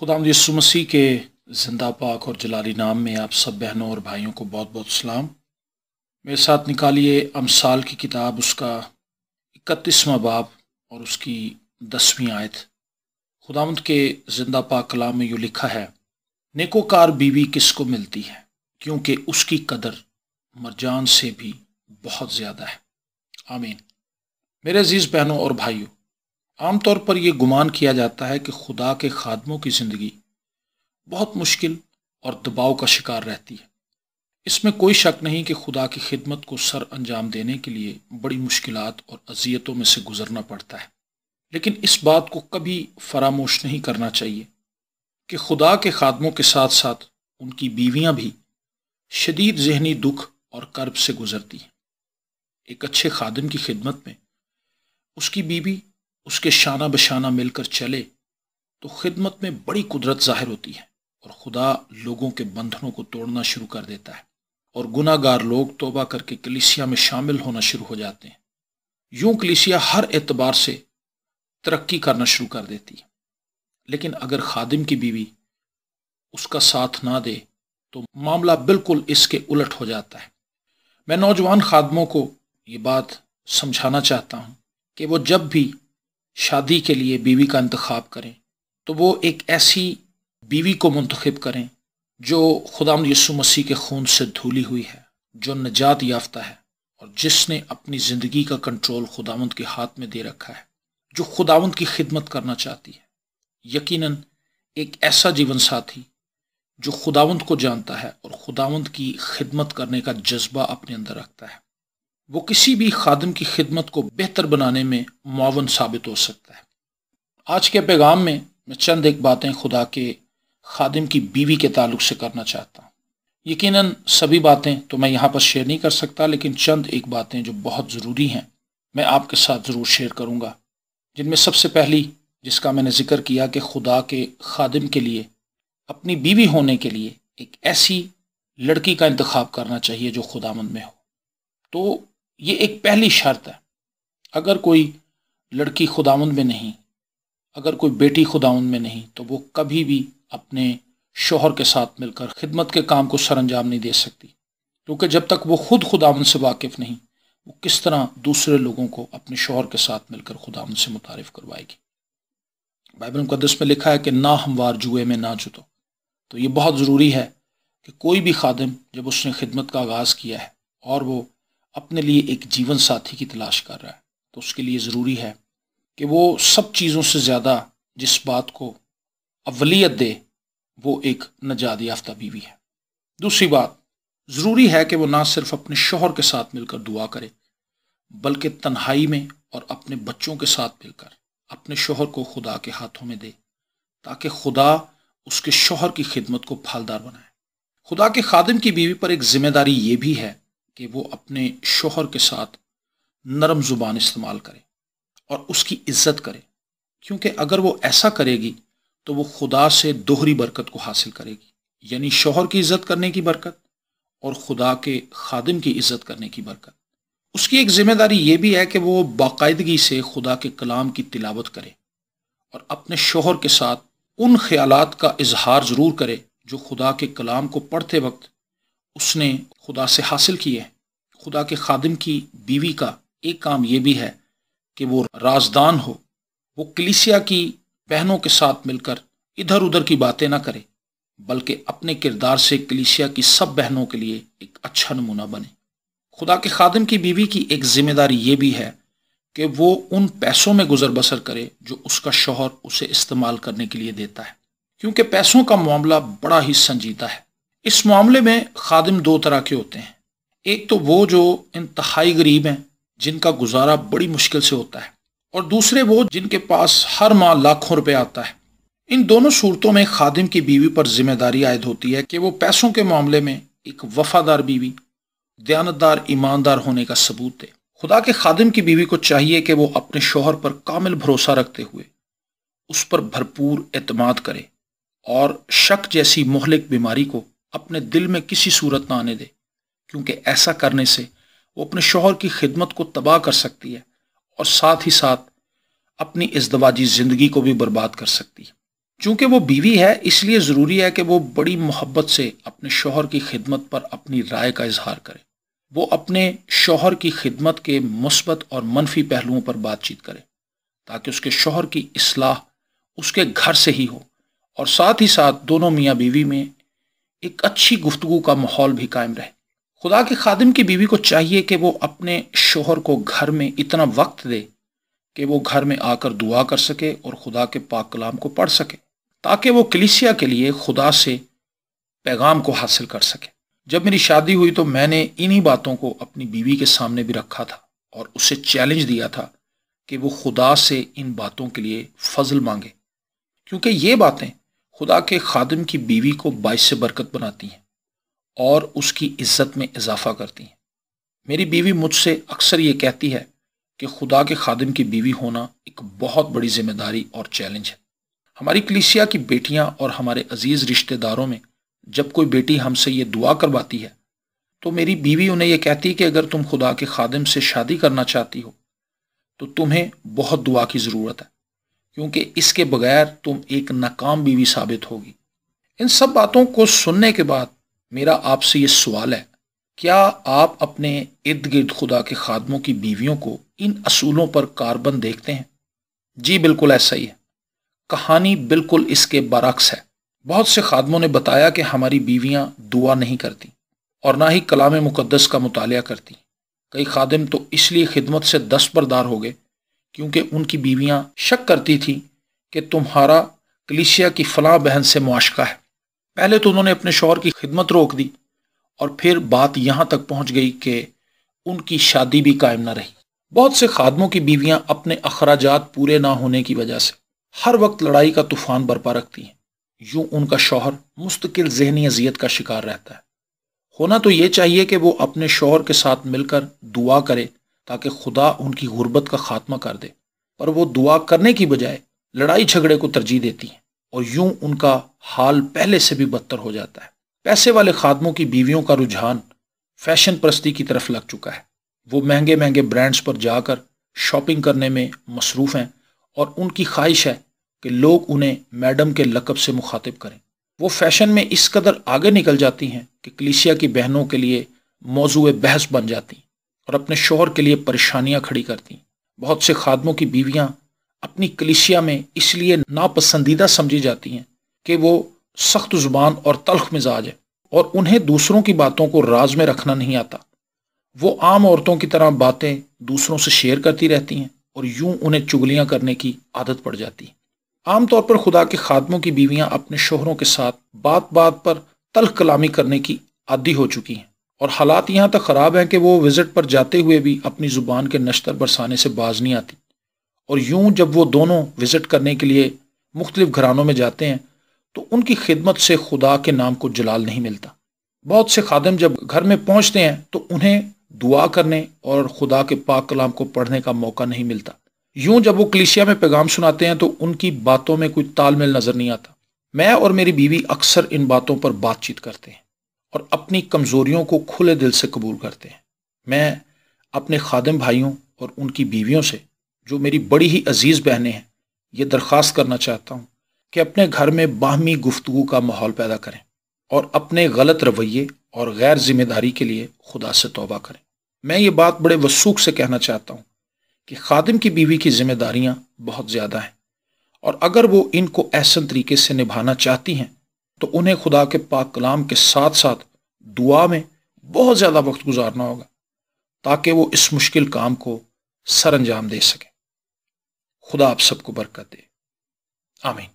خداوند یسوع مسیح کے زندہ پاک اور جلالی نام میں آپ سب بہنوں اور بھائیوں کو بہت بہت سلام۔ میرے ساتھ نکالیے امثال کی کتاب، اس کا 31واں باب اور اس کی 10ویں آیت۔ خداوند کے زندہ پاک کلام میں یوں لکھا ہے، نیکوکار بیوی کس کو ملتی ہے کیونکہ اس کی قدر مرجان سے بھی بہت زیادہ ہے۔ آمین۔ میرے عزیز بہنوں اور بھائیوں، عام طور پر یہ گمان کیا جاتا ہے کہ خدا کے خادموں کی زندگی بہت مشکل اور دباؤ کا شکار رہتی ہے۔ اس میں کوئی شک نہیں کہ خدا کی خدمت کو سر انجام دینے کے لیے بڑی مشکلات اور اذیتوں میں سے گزرنا پڑتا ہے، لیکن اس بات کو کبھی فراموش نہیں کرنا چاہیے کہ خدا کے خادموں کے ساتھ ساتھ ان کی بیویاں بھی شدید ذہنی دکھ اور کرب سے گزرتی ہیں۔ ایک اچھے خادم کی خدمت میں اس کی بیوی اس کے شانہ بشانہ مل کر چلے تو خدمت میں بڑی قدرت ظاہر ہوتی ہے اور خدا لوگوں کے بندھنوں کو توڑنا شروع کر دیتا ہے اور گناہ گار لوگ توبہ کر کے کلیسیا میں شامل ہونا شروع ہو جاتے ہیں۔ یوں کلیسیا ہر اعتبار سے ترقی کرنا شروع کر دیتی ہے، لیکن اگر خادم کی بیوی اس کا ساتھ نہ دے تو معاملہ بالکل اس کے الٹ ہو جاتا ہے۔ میں نوجوان خادموں کو یہ بات سمجھانا چاہتا ہوں کہ وہ جب بھی شادی کے لیے بیوی کا انتخاب کریں تو وہ ایک ایسی بیوی کو منتخب کریں جو خداوند یسوع مسیح کے خون سے دھلی ہوئی ہے، جو نجات یافتہ ہے اور جس نے اپنی زندگی کا کنٹرول خداوند کے ہاتھ میں دے رکھا ہے، جو خداوند کی خدمت کرنا چاہتی ہے۔ یقیناً ایک ایسا جیون ساتھی جو خداوند کو جانتا ہے اور خداوند کی خدمت کرنے کا جذبہ اپنے اندر رکھتا ہے، وہ کسی بھی خادم کی خدمت کو بہتر بنانے میں معاون ثابت ہو سکتا ہے۔ آج کے پیغام میں چند ایک باتیں خدا کے خادم کی بیوی کے تعلق سے کرنا چاہتا ہوں۔ یقیناً سبھی باتیں تو میں یہاں پر شیئر نہیں کر سکتا، لیکن چند ایک باتیں جو بہت ضروری ہیں میں آپ کے ساتھ ضرور شیئر کروں گا، جن میں سب سے پہلی جس کا میں نے ذکر کیا کہ خدا کے خادم کے لیے اپنی بیوی ہونے کے لیے ایک ایسی لڑکی کا انتخاب کرنا چاہیے جو خداوند میں ہو۔ تو یہ ایک پہلی شرط ہے۔ اگر کوئی لڑکی خداوند میں نہیں، اگر کوئی بیٹی خداوند میں نہیں، تو وہ کبھی بھی اپنے شوہر کے ساتھ مل کر خدمت کے کام کو سر انجام نہیں دے سکتی، کیونکہ جب تک وہ خود خداوند سے واقف نہیں، وہ کس طرح دوسرے لوگوں کو اپنے شوہر کے ساتھ مل کر خداوند سے متعارف کروائے گی۔ بائبل مقدس میں لکھا ہے کہ نہ ہموار جوئے میں نہ جتو۔ تو یہ بہت ضروری ہے کہ کوئی بھی خادم جب اس نے خدمت کا آغاز کیا ہے اور وہ اپنے لیے ایک جیون ساتھی کی تلاش کر رہا ہے، تو اس کے لیے ضروری ہے کہ وہ سب چیزوں سے زیادہ جس بات کو اولیت دے وہ ایک نجات یافتہ بیوی ہے۔ دوسری بات، ضروری ہے کہ وہ نہ صرف اپنے شوہر کے ساتھ مل کر دعا کرے، بلکہ تنہائی میں اور اپنے بچوں کے ساتھ مل کر اپنے شوہر کو خدا کے ہاتھوں میں دے، تاکہ خدا اس کے شوہر کی خدمت کو پھلدار بنائے۔ خدا کے خادم کی بیوی پر ایک ذمہ داری یہ بھی ہے کہ وہ اپنے شوہر کے ساتھ نرم زبان استعمال کرے اور اس کی عزت کرے، کیونکہ اگر وہ ایسا کرے گی تو وہ خدا سے دوہری برکت کو حاصل کرے گی، یعنی شوہر کی عزت کرنے کی برکت اور خدا کے خادم کی عزت کرنے کی برکت۔ اس کی ایک ذمہ داری یہ بھی ہے کہ وہ باقاعدگی سے خدا کے کلام کی تلاوت کرے اور اپنے شوہر کے ساتھ ان خیالات کا اظہار ضرور کرے جو خدا کے کلام کو پڑھتے وقت اس نے خدا سے حاصل کیے ہیں۔ خدا کے خادم کی بیوی کا ایک کام یہ بھی ہے کہ وہ رازدان ہو، وہ کلیسیا کی بہنوں کے ساتھ مل کر ادھر ادھر کی باتیں نہ کرے، بلکہ اپنے کردار سے کلیسیا کی سب بہنوں کے لیے ایک اچھا نمونہ بنے۔ خدا کے خادم کی بیوی کی ایک ذمہ داری یہ بھی ہے کہ وہ ان پیسوں میں گزر بسر کرے جو اس کا شوہر اسے استعمال کرنے کے لیے دیتا ہے، کیونکہ پیسوں کا معاملہ بڑا ہی سنجیدہ ہے۔ اس معاملے میں خادم دو طرح کے ہوتے ہیں، ایک تو وہ جو انتہائی غریب ہیں، جن کا گزارا بڑی مشکل سے ہوتا ہے، اور دوسرے وہ جن کے پاس ہر ماہ لاکھوں روپے آتا ہے۔ ان دونوں صورتوں میں خادم کی بیوی پر ذمہ داری عائد ہوتی ہے کہ وہ پیسوں کے معاملے میں ایک وفادار بیوی، دیانتدار، ایماندار ہونے کا ثبوت دے۔ خدا کے خادم کی بیوی کو چاہیے کہ وہ اپنے شوہر پر کامل بھروسہ رکھتے ہوئے اس پر بھرپور اعتماد کرے اور شک جیسی مہلک بیماری کو اپنے دل میں کسی صورت نہ آنے دے، کیونکہ ایسا کرنے سے وہ اپنے شوہر کی خدمت کو تباہ کر سکتی ہے اور ساتھ ہی ساتھ اپنی ازدواجی زندگی کو بھی برباد کر سکتی ہے، چونکہ وہ بیوی ہے اس لیے ضروری ہے کہ وہ بڑی محبت سے اپنے شوہر کی خدمت پر اپنی رائے کا اظہار کرے، وہ اپنے شوہر کی خدمت کے مثبت اور منفی پہلوؤں پر بات چیت کرے تاکہ اس کے شوہر کی اصلاح اس کے گھر سے ہی ہو، اور ساتھ ہی ساتھ دونوں میاں بیوی میں ایک اچھی گفتگو کا ماحول بھی قائم رہے۔ خدا کے خادم کی بیوی کو چاہیے کہ وہ اپنے شوہر کو گھر میں اتنا وقت دے کہ وہ گھر میں آ کر دعا کر سکے اور خدا کے پاک کلام کو پڑھ سکے تاکہ وہ کلیسیا کے لیے خدا سے پیغام کو حاصل کر سکے۔ جب میری شادی ہوئی تو میں نے انہی باتوں کو اپنی بیوی کے سامنے بھی رکھا تھا اور اسے چیلنج دیا تھا کہ وہ خدا سے ان باتوں کے لیے فضل مانگے، کیونکہ یہ باتیں خدا کے خادم کی بیوی کو باعث برکت بناتی ہیں اور اس کی عزت میں اضافہ کرتی ہیں۔ میری بیوی مجھ سے اکثر یہ کہتی ہے کہ خدا کے خادم کی بیوی ہونا ایک بہت بڑی ذمہ داری اور چیلنج ہے۔ ہماری کلیسیا کی بیٹیاں اور ہمارے عزیز رشتہ داروں میں جب کوئی بیٹی ہم سے یہ دعا کرواتی ہے تو میری بیوی انہیں یہ کہتی کہ اگر تم خدا کے خادم سے شادی کرنا چاہتی ہو تو تمہیں بہت دعا کی ضرورت ہے، کیونکہ اس کے بغیر تم ایک ناکام بیوی ثابت ہوگی۔ ان سب باتوں کو سننے کے بعد میرا آپ سے یہ سوال ہے، کیا آپ اپنے ارد گرد خدا کے خادموں کی بیویوں کو ان اصولوں پر کاربند دیکھتے ہیں؟ جی بالکل ایسا ہی ہے۔ کہانی بالکل اس کے برعکس ہے۔ بہت سے خادموں نے بتایا کہ ہماری بیویاں دعا نہیں کرتی اور نہ ہی کلام مقدس کا مطالعہ کرتی۔ کئی خادم تو اس لیے خدمت سے دستبردار ہو گئے کیونکہ ان کی بیویاں شک کرتی تھیں کہ تمہارا کلیسیا کی فلاں بہن سے معاشقہ ہے۔ پہلے تو انہوں نے اپنے شوہر کی خدمت روک دی اور پھر بات یہاں تک پہنچ گئی کہ ان کی شادی بھی قائم نہ رہی۔ بہت سے خادموں کی بیویاں اپنے اخراجات پورے نہ ہونے کی وجہ سے ہر وقت لڑائی کا طوفان برپا رکھتی ہیں۔ یوں ان کا شوہر مستقل ذہنی اذیت کا شکار رہتا ہے۔ ہونا تو یہ چاہیے کہ وہ اپنے شوہر کے ساتھ مل کر دعا کرے تاکہ خدا ان کی غربت کا خاتمہ کر دے، پر وہ دعا کرنے کی بجائے لڑائی جھگڑے کو ترجیح دیتی ہیں اور یوں ان کا حال پہلے سے بھی بدتر ہو جاتا ہے۔ پیسے والے خادموں کی بیویوں کا رجحان فیشن پرستی کی طرف لگ چکا ہے۔ وہ مہنگے مہنگے برانڈز پر جا کر شاپنگ کرنے میں مصروف ہیں اور ان کی خواہش ہے کہ لوگ انہیں میڈم کے لقب سے مخاطب کریں۔ وہ فیشن میں اس قدر آگے نکل جاتی ہیں کہ کلیسیا کی بہنوں کے لیے موضوع بحث بن جاتی ہیں اور اپنے شوہر کے لیے پریشانیاں کھڑی کرتی ہیں۔ بہت سے خادموں کی بیویاں اپنی کلیسیا میں اس لیے ناپسندیدہ سمجھی جاتی ہیں کہ وہ سخت زبان اور تلخ مزاج ہے اور انہیں دوسروں کی باتوں کو راز میں رکھنا نہیں آتا۔ وہ عام عورتوں کی طرح باتیں دوسروں سے شیئر کرتی رہتی ہیں اور یوں انہیں چگلیاں کرنے کی عادت پڑ جاتی ہے۔ عام طور پر خدا کے خادموں کی بیویاں اپنے شوہروں کے ساتھ بات بات پر تلخ کلامی کرنے کی عادی ہو چکی ہیں، اور حالات یہاں تک خراب ہیں کہ وہ وزٹ پر جاتے ہوئے بھی اپنی زبان کے نشتر برسانے سے باز نہیں آتی، اور یوں جب وہ دونوں وزٹ کرنے کے لیے مختلف گھرانوں میں جاتے ہیں تو ان کی خدمت سے خدا کے نام کو جلال نہیں ملتا۔ بہت سے خادم جب گھر میں پہنچتے ہیں تو انہیں دعا کرنے اور خدا کے پاک کلام کو پڑھنے کا موقع نہیں ملتا۔ یوں جب وہ کلیسیا میں پیغام سناتے ہیں تو ان کی باتوں میں کوئی تال میل نظر نہیں آتا۔ میں اور میری بیوی اکثر ان باتوں پر بات چیت کرتے ہیں اور اپنی کمزوریوں کو کھلے دل سے قبول کرتے ہیں۔ میں اپنے خادم بھائیوں اور ان کی بیویوں سے، جو میری بڑی ہی عزیز بہنیں ہیں، یہ درخواست کرنا چاہتا ہوں کہ اپنے گھر میں باہمی گفتگو کا ماحول پیدا کریں اور اپنے غلط رویے اور غیر ذمہ داری کے لیے خدا سے توبہ کریں۔ میں یہ بات بڑے وثوق سے کہنا چاہتا ہوں کہ خادم کی بیوی کی ذمہ داریاں بہت زیادہ ہیں، اور اگر وہ ان کو احسن طریقے سے نبھانا چاہتی ہیں تو انہیں خدا کے پاک کلام کے ساتھ ساتھ دعا میں بہت زیادہ وقت گزارنا ہوگا تاکہ وہ اس مشکل کام کو سر انجام دے سکیں۔ خدا آپ سب کو برکت دے، آمین۔